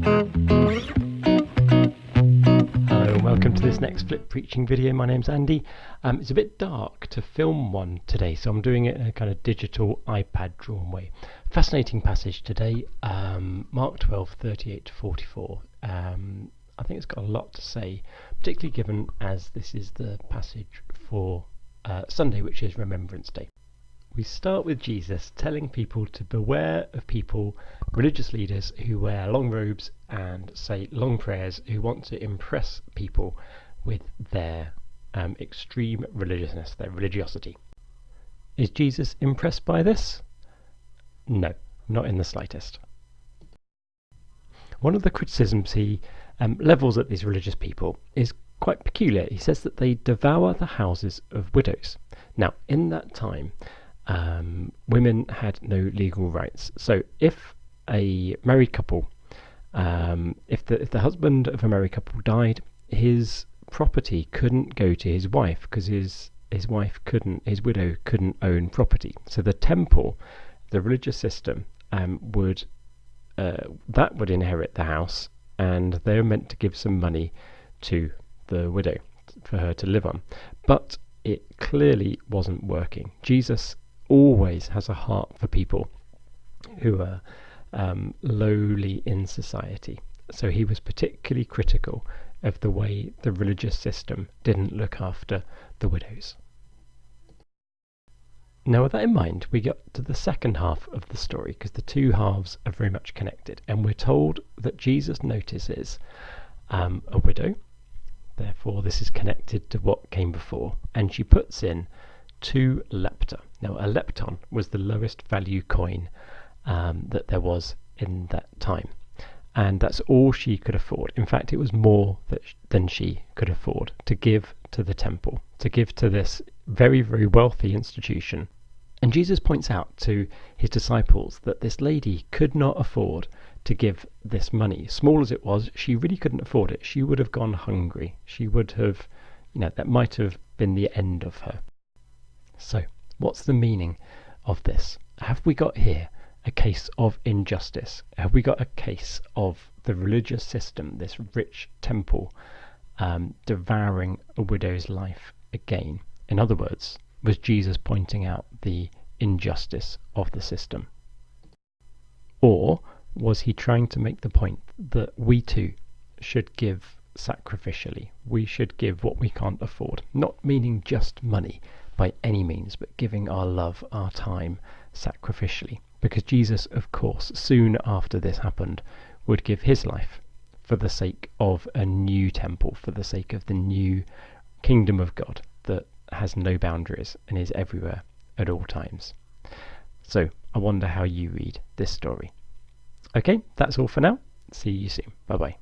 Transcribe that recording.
Hello and welcome to this next Flip Preaching video. My name's Andy. It's a bit dark to film one today, so I'm doing it in a kind of digital iPad drawn way. Fascinating passage today, Mark 12:38-44. I think it's got a lot to say, particularly given as this is the passage for Sunday, which is Remembrance Day. We start with Jesus telling people to beware of people, religious leaders who wear long robes and say long prayers, who want to impress people with their extreme religiousness, their religiosity. Is Jesus impressed by this? No, not in the slightest. One of the criticisms he levels at these religious people is quite peculiar. He says that they devour the houses of widows. Now, in that time, women had no legal rights. So if a married couple, if the husband of a married couple died, his property couldn't go to his wife because his widow couldn't own property. So the temple, the religious system, would inherit the house, and they were meant to give some money to the widow for her to live on. But it clearly wasn't working. Jesus always has a heart for people who are lowly in society. So he was particularly critical of the way the religious system didn't look after the widows. Now, with that in mind, we get to the second half of the story, because the two halves are very much connected, and we're told that Jesus notices a widow. Therefore, this is connected to what came before, and she puts in 2 lepta. Now, a lepton was the lowest value coin that there was in that time, and that's all she could afford. In fact, it was more than she could afford to give to the temple, to give to this very, very wealthy institution. And Jesus points out to his disciples that this lady could not afford to give this money. Small as it was, she really couldn't afford it. She would have gone hungry. She would have, that might have been the end of her. So, what's the meaning of this? Have we got here a case of injustice? Have we got a case of the religious system, this rich temple, devouring a widow's life again? In other words, was Jesus pointing out the injustice of the system? Or was he trying to make the point that we too should give sacrificially? We should give what we can't afford, not meaning just money by any means, but giving our love, our time sacrificially. Because Jesus, of course, soon after this happened, would give his life for the sake of a new temple, for the sake of the new kingdom of God that has no boundaries and is everywhere at all times. So I wonder how you read this story. Okay, that's all for now. See you soon. Bye bye.